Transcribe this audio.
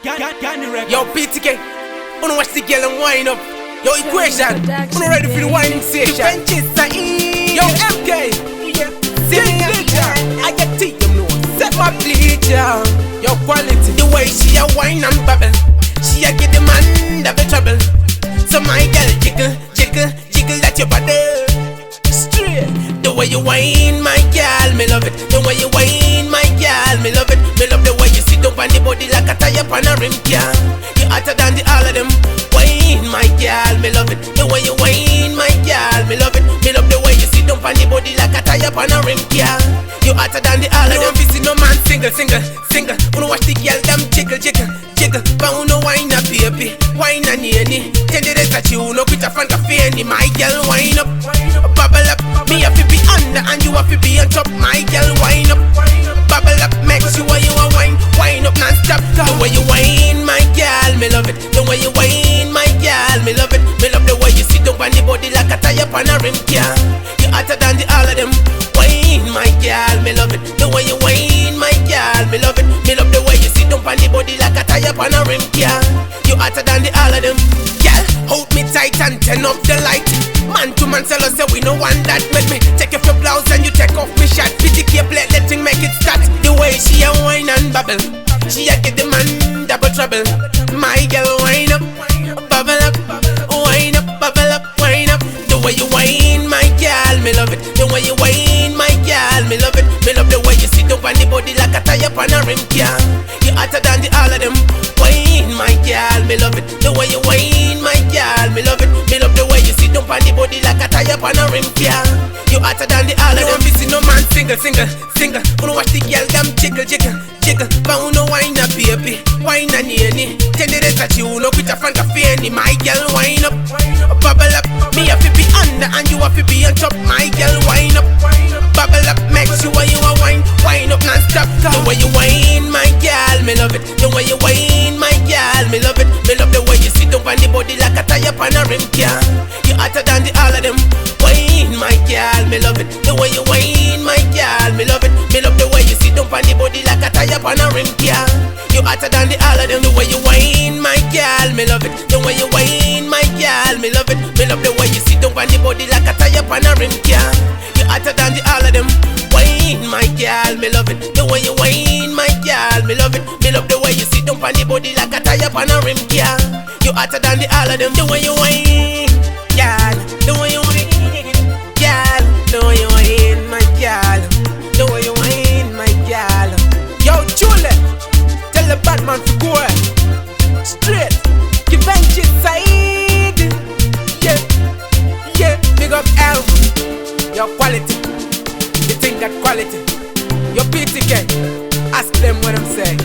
Yo, PTK, wanna watch the girl and wind up. Yo, Equation, wanna ready for the winding station. Yo, MK, I get tea, you know. Set my bleacher. Yo, quality, the way she a wine and bubble. She a get the man double trouble. So my girl, jiggle, jiggle, jiggle that your body. Straight, the way you whine, my girl, me love it. The way you whine, my girl, me love it. Me love the way you sit up on the body like a tire on a rim, girl. You hotter than the all of them. Whine, my girl, me love it. The way you whine, my girl, me love it. Me love the way you sit up on the body like a tire on a rim, girl. You hotter than the all of them. You no man single, single, single. Wanna watch the girl them jiggle, jiggle, jiggle. But who no whine a baby, whine a nanny. Tell the rest that you no quit a fan cafe any. My girl whine up, bubble up. Me have to be under and you have to be on top. My girl whine up, bubble up. Make sure you a whine, whine up non-stop. The way you whine, my girl, me love it. The way you whine, my girl, me love it. Me love the way you sit up on the body like a tire on a rim, girl. You hotter than the all of them. Whine, my girl, me love it. The way you whine, my girl, me love it. Me love the way you sit up on the body like a tire on a rim, girl. You hotter than the all of them. Girl, hold me tight and turn up the light. Man to man, sell us say we no one that make me take off your blouse and you take off me shirt. PTK plate, let thing make it start. The way she a whine and bubble, she a get the man double trouble. My girl whine up, bubble up, whine up, bubble up, whine up. The way you whine, my girl, me love it. The way you whine, my girl, me love it. Me love the way you sit up on the body like a tire on a rim, girl. You hotter than the all of them. Whine, my girl, me love it. The way you whine, my girl, me love it. Me love the way you sit up on the body like a tire on a rim, girl. You hotter than the all of them. You no man single, single, single. Wanna watch the girl them jiggle, jiggle, jiggle. But who no whine a baby, whine a nanny. Tell the rest that you no quit a fan cafe any. My girl whine up, bubble up. Me have to be under and you have to be on top. My girl whine up, bubble up. Make sure you a whine, whine up non-stop. The way you whine, my girl, me love it. The way you whine, my girl, me love it. Me love the way you sit up on the body like a tire on a rim, girl. You hotter than the all of them. Whine, my girl, me love it. The way you whine, my girl, me love it. Me love the way you sit up on the body like a tire on a rim, girl. You hotter than the all of them. The way you whine, my girl, me love it. The way you whine, my girl, me love it. Me love the way you sit up on the body like a tire on a rim, girl. You hotter than the all of them. Whine, my girl, me love it. The way you whine, my girl, me love it. Me love the way you sit up on the body like a tire on a rim, girl. You hotter than the all of them. The way you whine, girl. The way you whine, girl. The way you whine, my girl. The way you whine, my girl. Yo, Julie, tell the Batman to go straight. Give vengeance side. Yeah, yeah. Big up L. Your quality. You think that quality? Your PTK. Ask them what I'm saying.